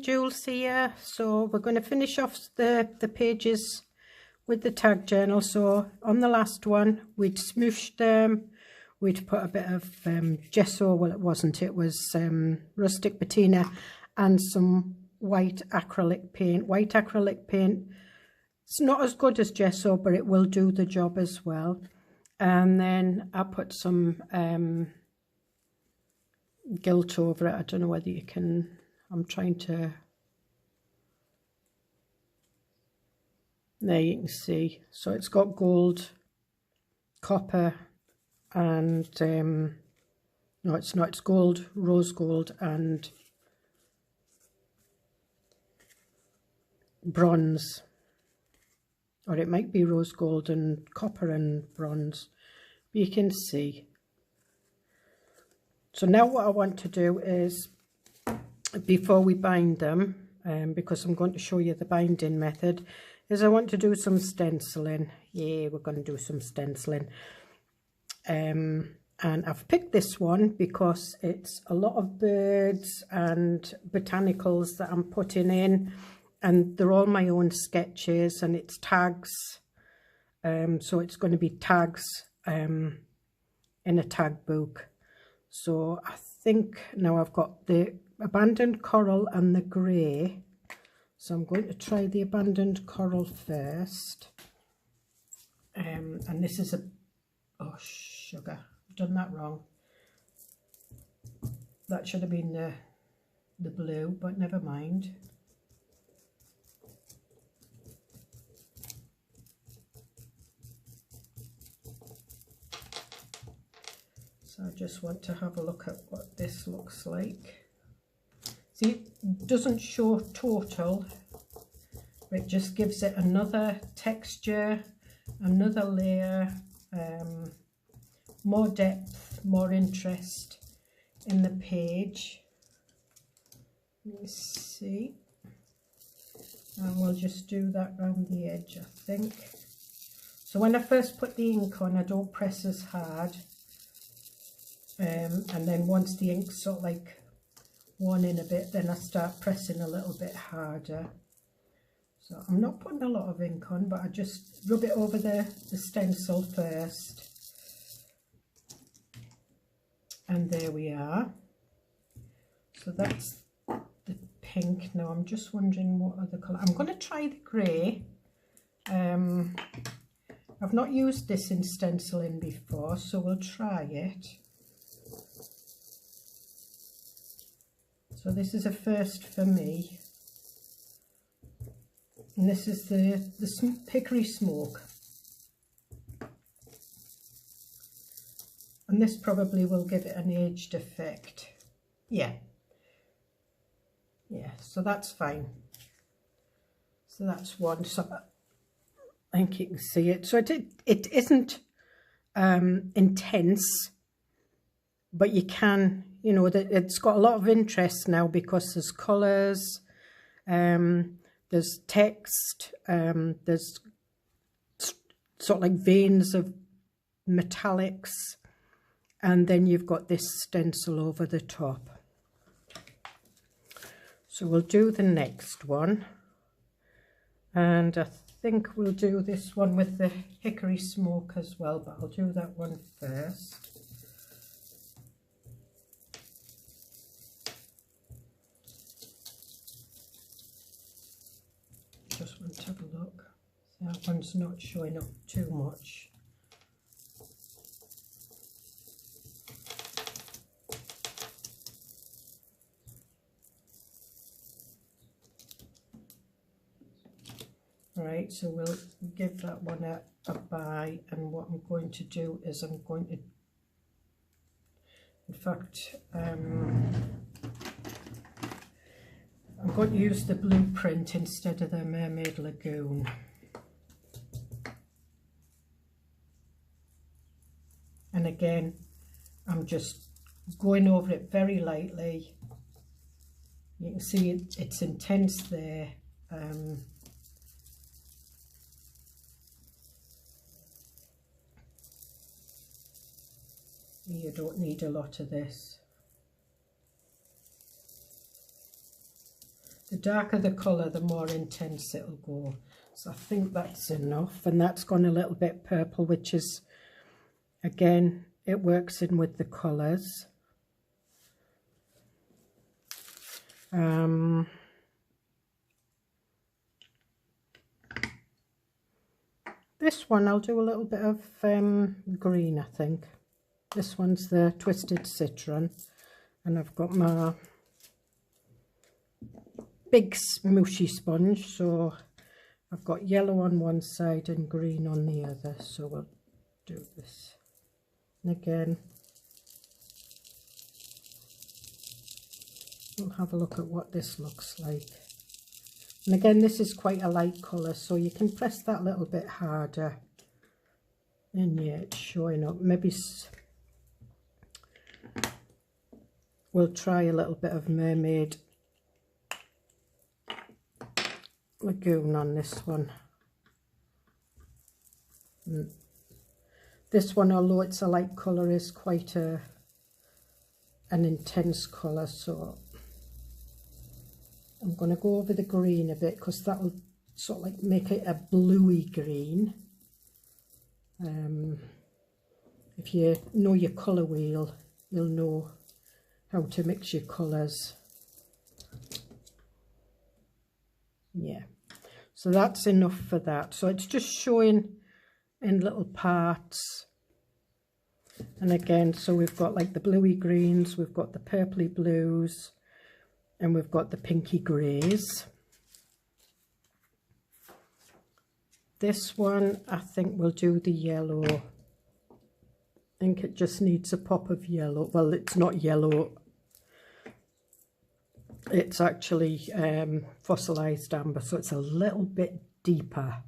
Joolse here. So we're going to finish off the pages with the tag journal. So on the last one we'd smooshed them, we'd put a bit of gesso, well it wasn't, it was rustic patina and some white acrylic paint. White acrylic paint, it's not as good as gesso, but it will do the job as well. And then I put some gilt over it. I don't know whether you can, I'm trying to, there you can see. So it's got gold, copper, and no it's not, it's gold, rose gold and bronze, or it might be rose gold and copper and bronze, but you can see. So now what I want to do is, before we bind them, because I'm going to show you the binding method, is I want to do some stenciling. Yeah, we're going to do some stenciling. And I've picked this one because it's a lot of birds and botanicals that I'm putting in, and they're all my own sketches, and it's tags. So it's going to be tags in a tag book. So I think now I've got the abandoned coral and the grey. So I'm going to try the abandoned coral first. And this is a, oh sugar, I've done that wrong. That should have been the blue, but never mind. So I just want to have a look at what this looks like. See, it doesn't show total, it just gives it another texture, another layer, more depth, more interest in the page. Let me see, and we'll just do that around the edge, I think. So when I first put the ink on, I don't press as hard, and then once the ink's sort of like worn in a bit, then I start pressing a little bit harder. So I'm not putting a lot of ink on, but I just rub it over the stencil first. And there we are. So that's the pink. Now I'm just wondering what other colour. I'm going to try the grey. I've not used this in stenciling before, so we'll try it. So this is a first for me. And this is the hickory smoke. And this probably will give it an aged effect. Yeah. Yeah, so that's fine. So that's one. So I think you can see it. So it isn't intense, but you can, you know, that it's got a lot of interest now because there's colours, there's text, there's sort of like veins of metallics, and then you've got this stencil over the top. So we'll do the next one, and I think we'll do this one with the hickory smoke as well, but I'll do that one first. Just want to have a look. That one's not showing up too much. Right, so we'll give that one a bye, and what I'm going to do is I'm going to, in fact, I'm going to use the blueprint instead of the Mermaid Lagoon. And again, I'm just going over it very lightly. You can see it's intense there. You don't need a lot of this. The darker the colour, the more intense it'll go. So I think that's enough, and that's gone a little bit purple, which is, again, it works in with the colours. This one I'll do a little bit of green, I think. This one's the Twisted Citron, and I've got my big smooshy sponge, so I've got yellow on one side and green on the other, so we'll do this. And again, we'll have a look at what this looks like. And again, this is quite a light colour, so you can press that a little bit harder. And yeah, it's showing up. Maybe we'll try a little bit of Mermaid Lagoon on this one. This one, although it's a light colour, is quite an intense colour, so I'm going to go over the green a bit, because that will sort of like make it a bluey green. If you know your colour wheel, you'll know how to mix your colours. Yeah, so that's enough for that. So it's just showing in little parts. And again, so we've got like the bluey greens, we've got the purpley blues, and we've got the pinky greys. This one, I think we'll do the yellow. I think it just needs a pop of yellow. Well, it's not yellow. It's actually fossilized amber, so it's a little bit deeper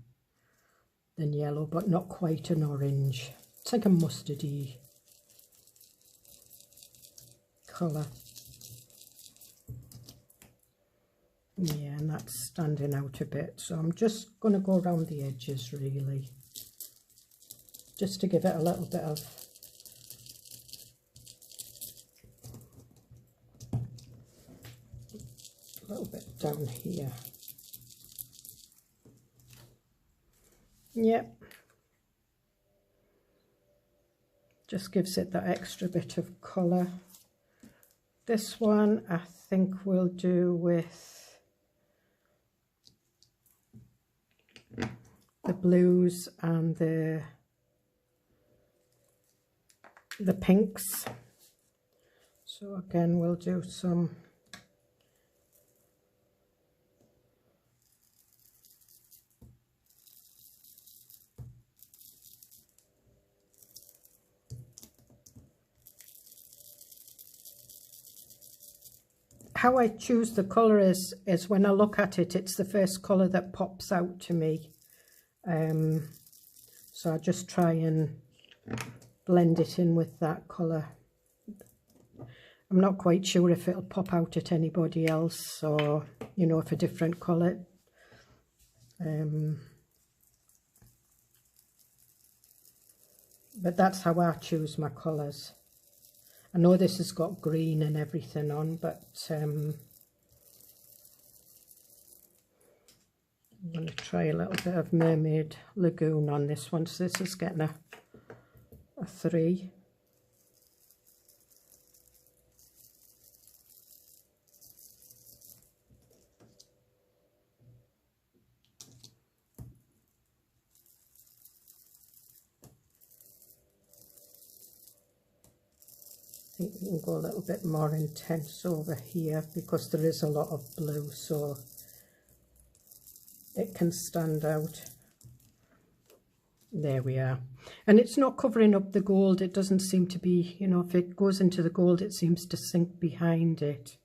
than yellow, but not quite an orange. It's like a mustardy colour. Yeah, and that's standing out a bit, so I'm just going to go around the edges really, just to give it a little bit of down here. Yep, just gives it that extra bit of colour. This one I think we'll do with the blues and the pinks. So again, we'll do some how I choose the colour is when I look at it, it's the first colour that pops out to me. So I just try and blend it in with that colour. I'm not quite sure if it'll pop out at anybody else, or, you know, if a different colour. But that's how I choose my colours. I know this has got green and everything on, but I'm going to try a little bit of Mermaid Lagoon on this one. So this is getting a 3. I think we can go a little bit more intense over here, because there is a lot of blue, so it can stand out. There we are. And it's not covering up the gold. It doesn't seem to be, you know, if it goes into the gold, it seems to sink behind it.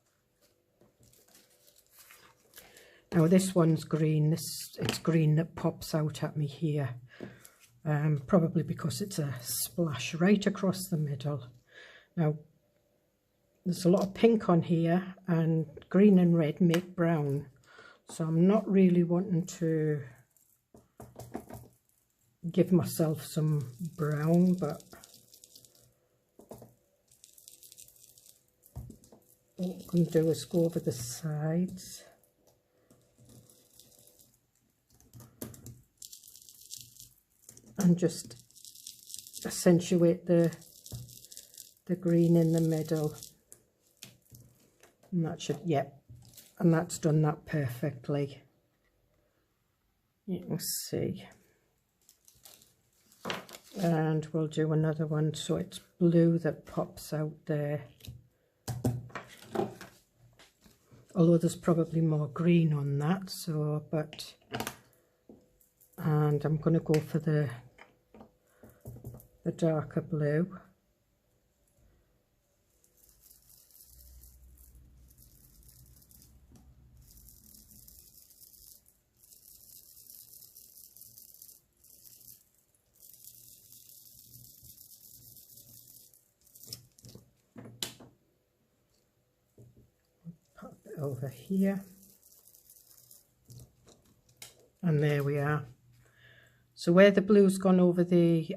Now this one's green. It's green that pops out at me here. Probably because it's a splash right across the middle. Now, there's a lot of pink on here, and green and red make brown. So I'm not really wanting to give myself some brown, but what I'm going to do is go over the sides. and just accentuate the green in the middle. And that should, yeah, and that's done that perfectly. You can see. And we'll do another one so it's blue that pops out there. Although there's probably more green on that, so, but, and I'm going to go for the darker blue. Pop it over here. And there we are. So where the blue's gone over the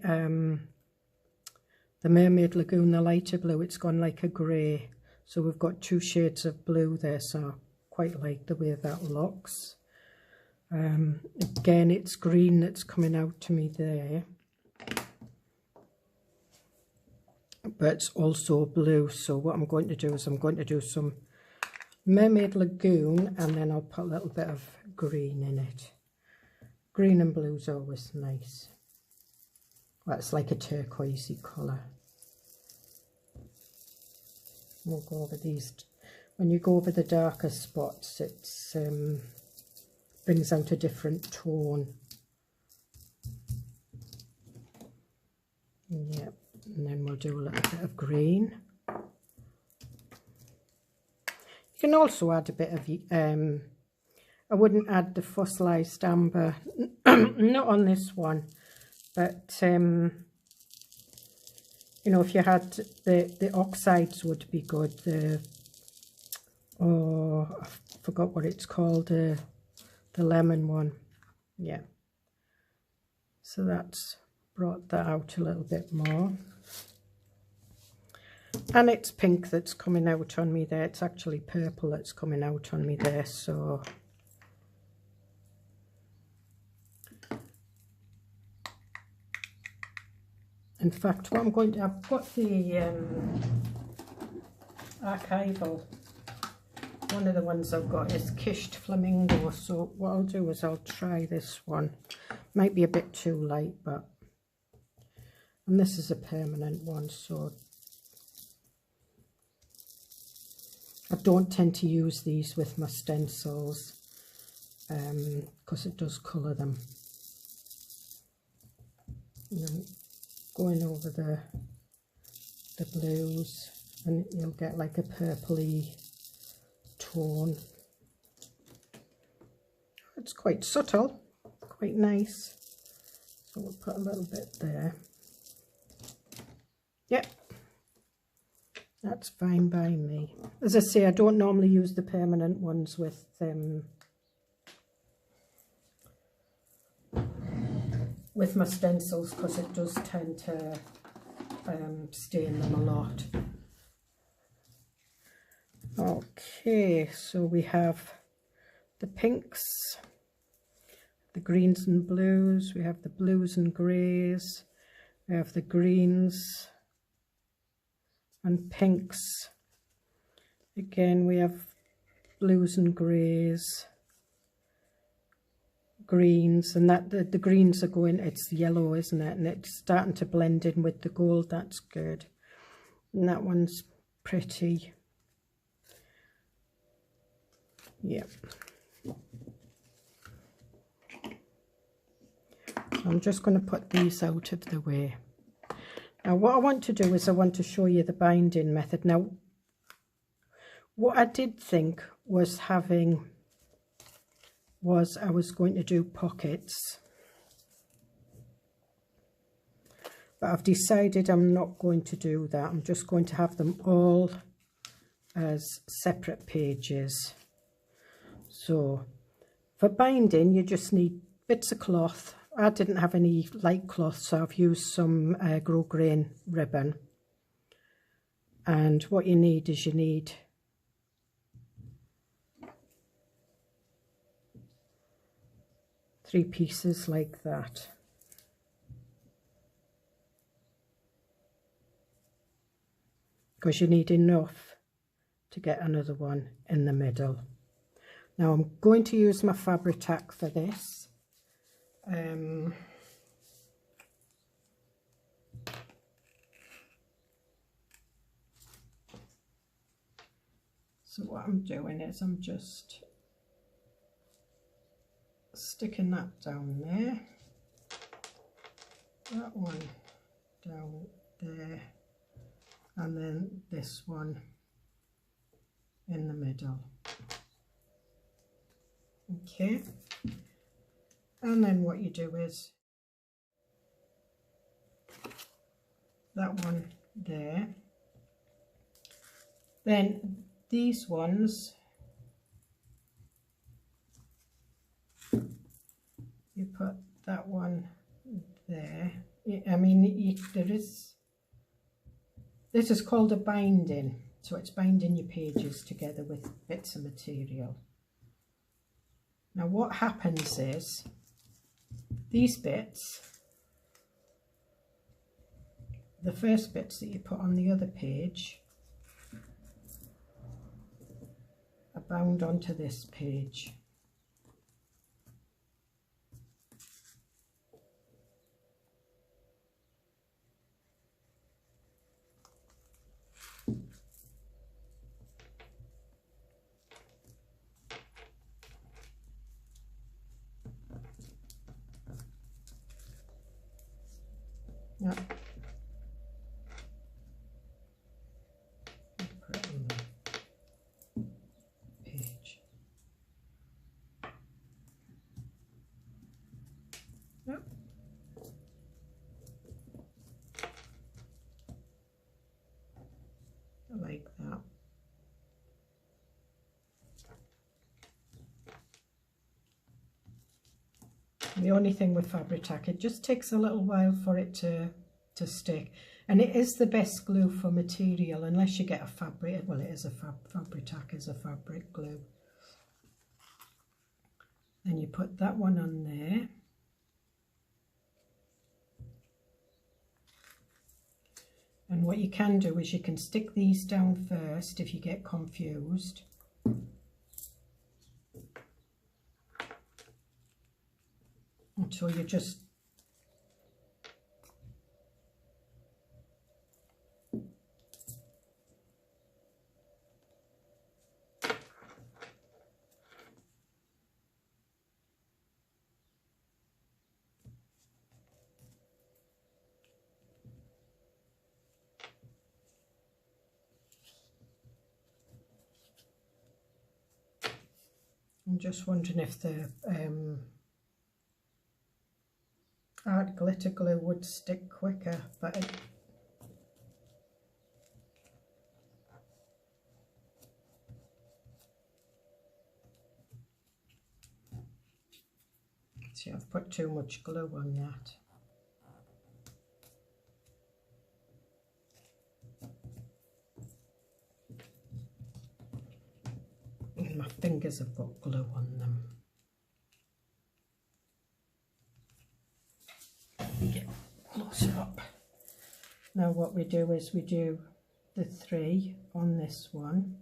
Mermaid Lagoon, the lighter blue, it's gone like a grey. So we've got two shades of blue there, so I quite like the way that looks. Again, it's green that's coming out to me there. But it's also blue, so what I'm going to do is I'm going to do some Mermaid Lagoon, and then I'll put a little bit of green in it. Green and blue's always nice. Well, it's like a turquoisey colour. We'll go over these. When you go over the darker spots, it brings out a different tone. Yep, and then we'll do a little bit of green. You can also add a bit of, I wouldn't add the fossilized amber, not on this one. But, you know, if you had the oxides would be good. Oh, I forgot what it's called, the lemon one. Yeah. So that's brought that out a little bit more. And it's pink that's coming out on me there. It's actually purple that's coming out on me there, so... In fact, what I'm going to, I've got the archival, one of the ones I've got is Kished Flamingo, so what I'll do is I'll try this one. Might be a bit too light, but, and this is a permanent one, so I don't tend to use these with my stencils, because it does colour them. And then going over the blues, and you'll get like a purpley tone. It's quite subtle, quite nice. So we'll put a little bit there. Yep, that's fine by me. As I say, I don't normally use the permanent ones with my stencils, because it does tend to stain them a lot. Okay, so we have the pinks, the greens and blues, we have the blues and greys, we have the greens and pinks. Again, we have blues and greys, greens, and that the greens are going, it's yellow, isn't it, and it's starting to blend in with the gold. That's good. And that one's pretty. Yep. I'm just going to put these out of the way. Now what I want to do is I want to show you the binding method. Now what I did think was I was going to do pockets, but I've decided I'm not going to do that. I'm just going to have them all as separate pages. So for binding you just need bits of cloth. I didn't have any light cloth, so I've used some grosgrain ribbon, and what you need is you need three pieces like that. because you need enough to get another one in the middle. Now I'm going to use my fabric tack for this. So what I'm doing is I'm just sticking that down there, that one down there, and then this one in the middle. Okay, and then what you do is that one there, then these ones you put that one there. I mean, this is called a binding, so it's binding your pages together with bits of material. Now what happens is these bits, the first bits that you put on the other page, are bound onto this page. Yeah. Put it on the page. Yep. Like that. The only thing with fabric tack, it just takes a little while for it to stick, and it is the best glue for material unless you get a fabric. Well, it is a fabric tack is a fabric glue. Then you put that one on there, and what you can do is you can stick these down first if you get confused. So you just I'm just wondering if the art glitter glue would stick quicker, but see, I've put too much glue on that. And my fingers have got glue on them. Get closer up. Now what we do is we do the 3 on this one.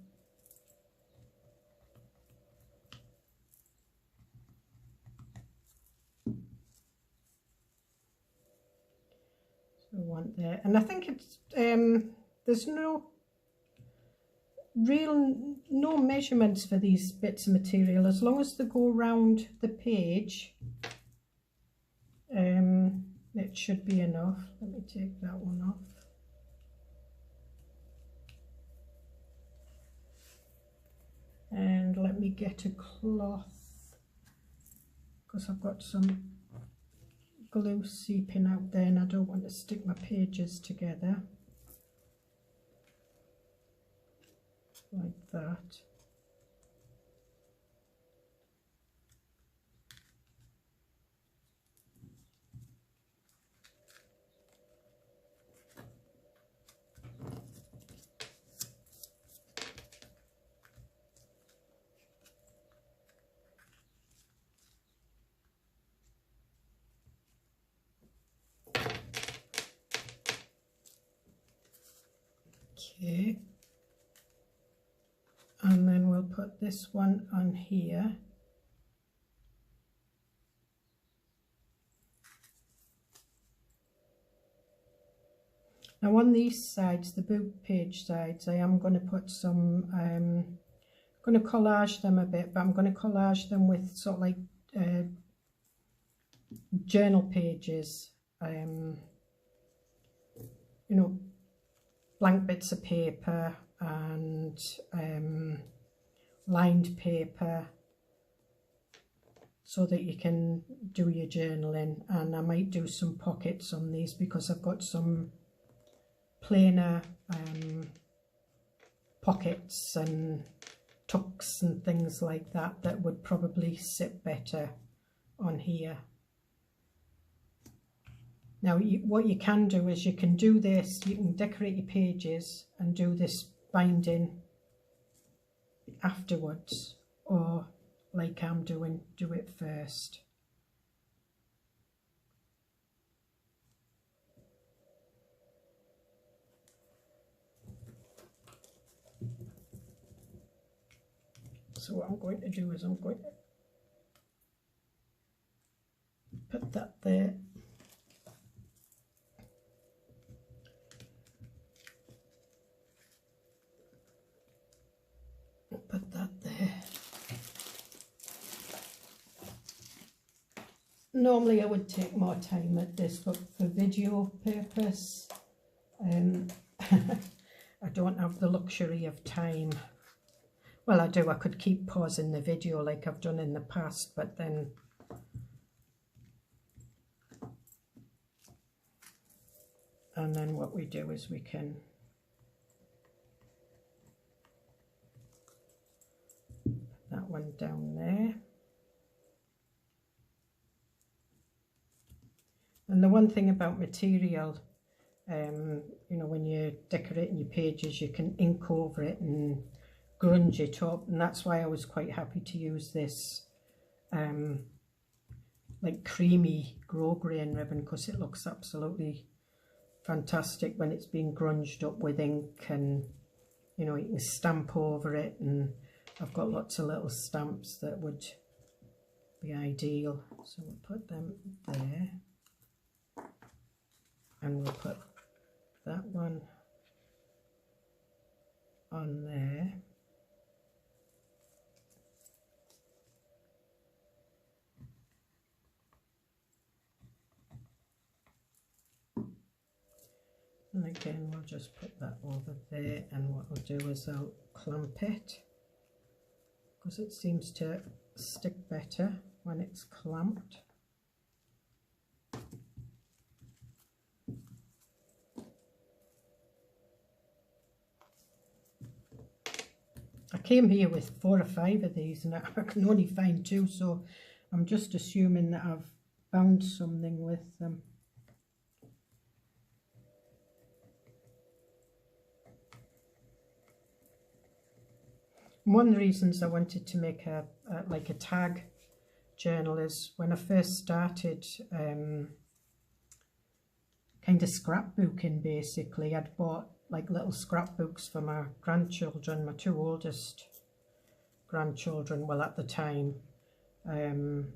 So one there, and I think it's there's no measurements for these bits of material as long as they go around the page. It should be enough. Let me take that one off. And let me get a cloth, because I've got some glue seeping out there and I don't want to stick my pages together. Like that. Okay. put this one on here. Now on these sides, the book page sides, I am going to put some, I'm going to collage them a bit, but I'm going to collage them with sort of like journal pages, you know, blank bits of paper and lined paper, so that you can do your journaling. And I might do some pockets on these because I've got some plainer pockets and tucks and things like that that would probably sit better on here. Now what you can do is you can do this, you can decorate your pages and do this binding afterwards, or like I'm doing, do it first. So what I'm going to do is I'm going to put that there. Put that there. Normally I would take more time at this, but for video purpose, I don't have the luxury of time. Well, I do, I could keep pausing the video like I've done in the past, but then and then what we do is we can put that one down there. And the one thing about material, you know, when you're decorating your pages, you can ink over it and grunge it up, and that's why I was quite happy to use this like creamy grosgrain ribbon, because it looks absolutely fantastic when it's been grunged up with ink, and you know, you can stamp over it, and I've got lots of little stamps that would be ideal. So we'll put them there, and we'll put that one on there. And again, we'll just put that over there, and what I'll do is I'll clamp it, because it seems to stick better when it's clamped. I came here with 4 or 5 of these, and I can only find 2, so I'm just assuming that I've bound something with them. One of the reasons I wanted to make like a tag journal is when I first started kind of scrapbooking, basically, I'd bought like little scrapbooks for my grandchildren, my 2 oldest grandchildren, well at the time, and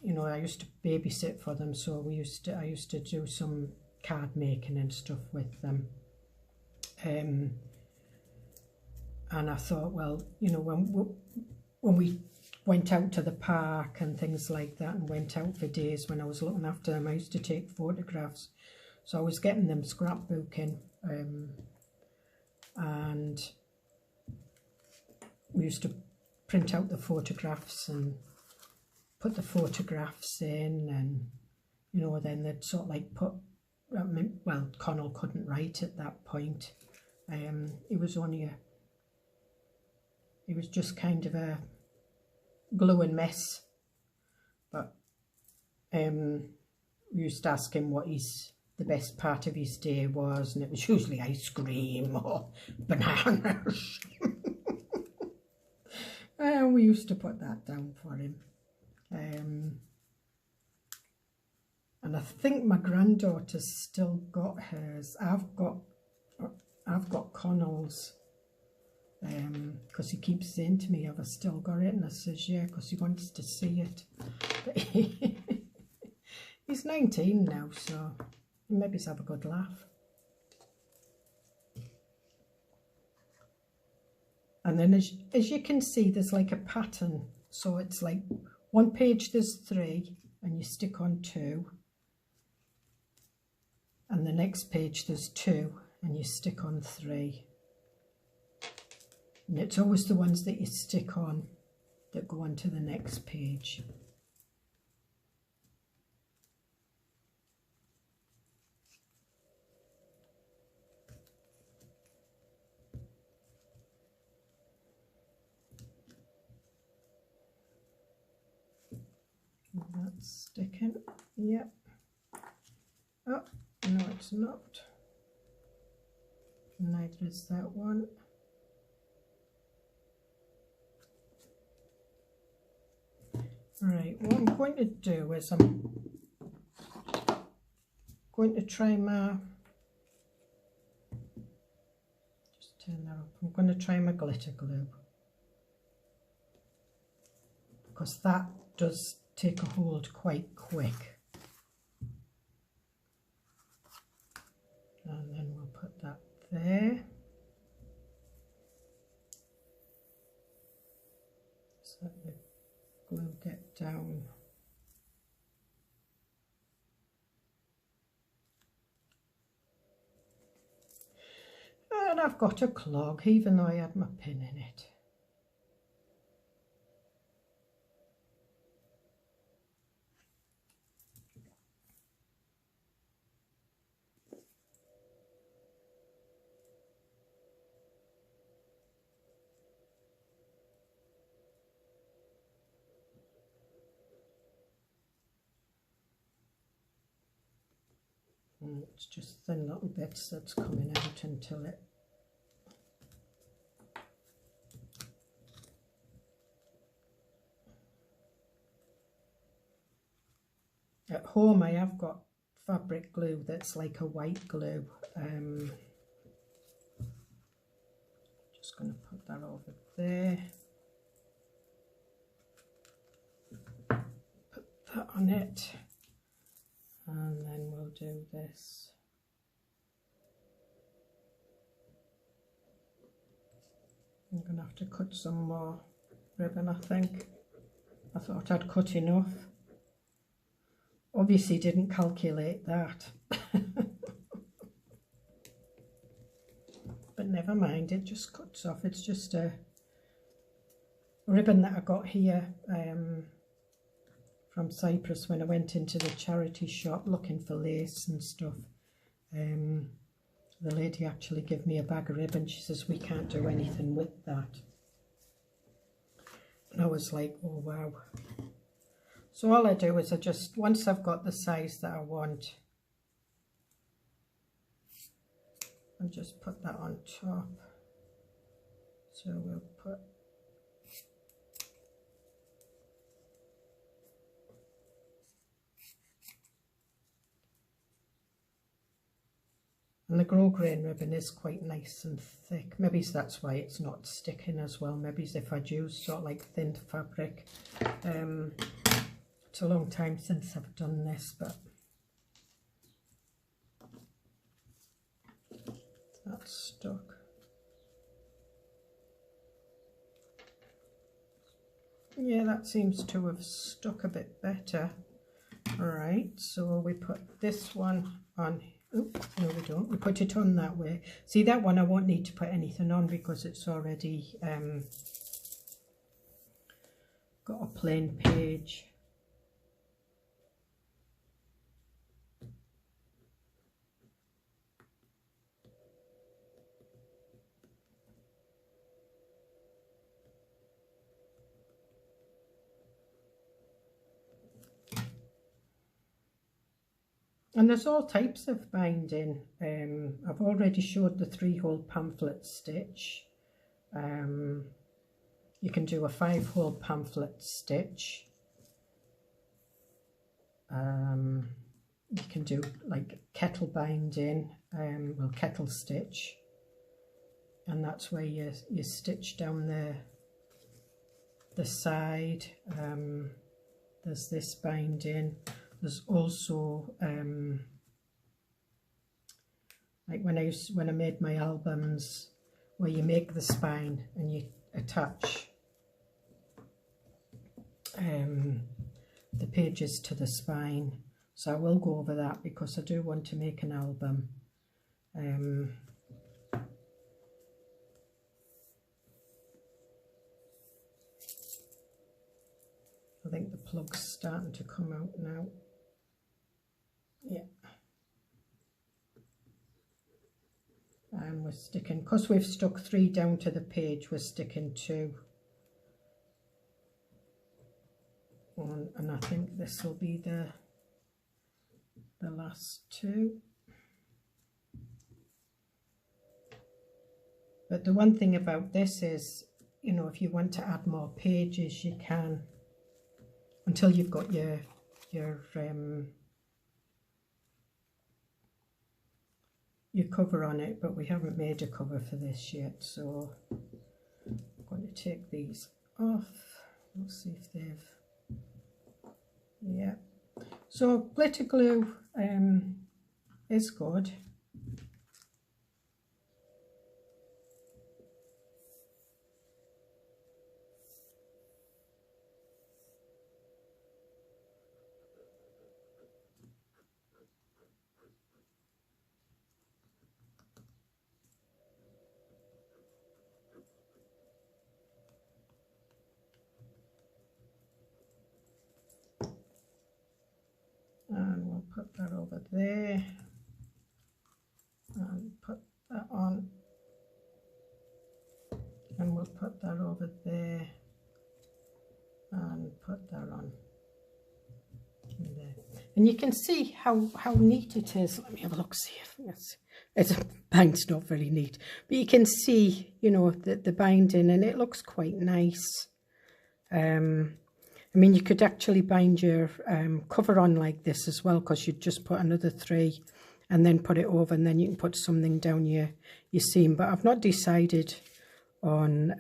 you know, I used to babysit for them, so I used to do some card making and stuff with them. And I thought, well, you know, when we went out to the park and things like that, and went out for days when I was looking after them, I used to take photographs. So I was getting them scrapbooking, and we used to print out the photographs and put the photographs in, and you know, then they'd sort of like put, well, Connell couldn't write at that point. It was only it was just kind of a gluing mess, but we used to ask him what the best part of his day was, and it was usually ice cream or bananas. And we used to put that down for him. And I think my granddaughter's still got hers. I've got Connell's because he keeps saying to me, have I still got it? And I says, yeah, because he wants to see it. But he's 19 now, so maybe he's have a good laugh. And then as you can see, there's like a pattern. So it's like one page there's 3 and you stick on 2. And the next page there's 2 and you stick on 3. And it's always the ones that you stick on that go on to the next page. That's sticking, yep. Oh, no it's not. Neither is that one. Right, what I'm going to do is I'm going to try my, just turn that up, I'm going to try my glitter glue, because that does take a hold quite quick. And then we'll put that there. So let the glue get down. And I've got a clog, even though I had my pin in it. And it's just thin little bits that's coming out until it at home I have got fabric glue that's like a white glue. Just going to put that over there. Put that on it. And then we'll do this. I'm going to have to cut some more ribbon, I think. I thought I'd cut enough. Obviously didn't calculate that. But never mind, it just cuts off. It's just a ribbon that I got here from Cyprus when I went into the charity shop looking for lace and stuff. The lady actually gave me a bag of ribbon. She says, we can't do anything with that. And I was like, oh wow. So all I do is I just, once I've got the size that I want, I just put that on top. So we'll put and the grosgrain ribbon is quite nice and thick. Maybe that's why it's not sticking as well. Maybe if I'd used sort of like thin fabric. It's a long time since I've done this, but that's stuck. Yeah, that seems to have stuck a bit better. Alright, so we put this one on. Oh, no we don't. We put it on that way. See, that one I won't need to put anything on because it's already got a plain page. And there's all types of binding. I've already showed the 3-hole pamphlet stitch. You can do a 5-hole pamphlet stitch. You can do like kettle binding, well, kettle stitch. and that's where you stitch down the side. There's this binding. There's also like when I made my albums, where you make the spine and you attach the pages to the spine. So I will go over that because I do want to make an album. I think the plug's starting to come out now. Yeah. And we're sticking, because we've stuck 3 down to the page, we're sticking 2 on, and I think this will be the last 2. But the one thing about this is, you know, if you want to add more pages, you can, until you've got your cover on it, but we haven't made a cover for this yet, so I'm going to take these off. We'll see if they've, yeah. So glitter glue is good. And we'll put that over there and put that on, and we'll put that over there and put that on there. And you can see how neat it is. Let me have a look, see if it's bind's not very neat, but you can see, you know, the binding, and it looks quite nice. I mean, you could actually bind your cover on like this as well, because you'd just put another 3 and then put it over, and then you can put something down your seam. But I've not decided on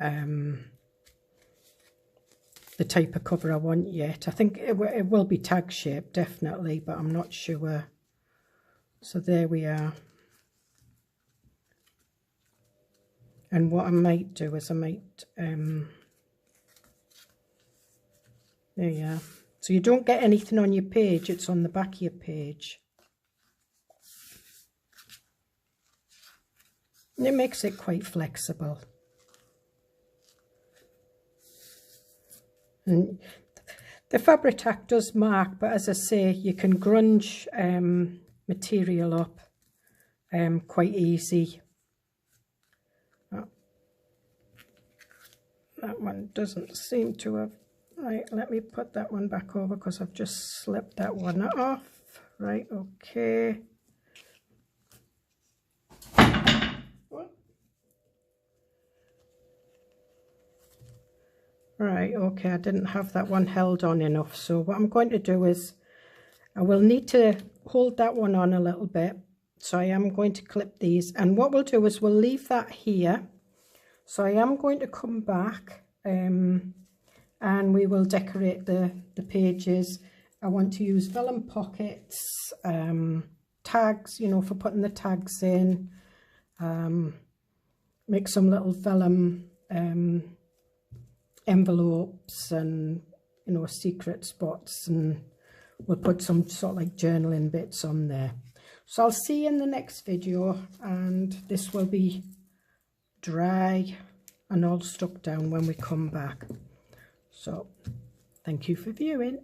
the type of cover I want yet. I think it will be tag shaped, definitely, but I'm not sure. So there we are. And what I might do is I might... there you are. So you don't get anything on your page, it's on the back of your page. And it makes it quite flexible. And the fabric tack does mark, but as I say, you can grunge material up quite easy. That one doesn't seem to have... Right, let me put that one back over because I've just slipped that one off. Right, okay. Right, okay, I didn't have that one held on enough. So what I'm going to do is I will need to hold that one on a little bit. So I am going to clip these. And what we'll do is we'll leave that here. So I am going to come back and we will decorate the pages. I want to use vellum pockets, tags, you know, for putting the tags in, make some little vellum envelopes and, you know, secret spots, and we'll put some sort of like journaling bits on there. So I'll see you in the next video, and this will be dry and all stuck down when we come back. So thank you for viewing.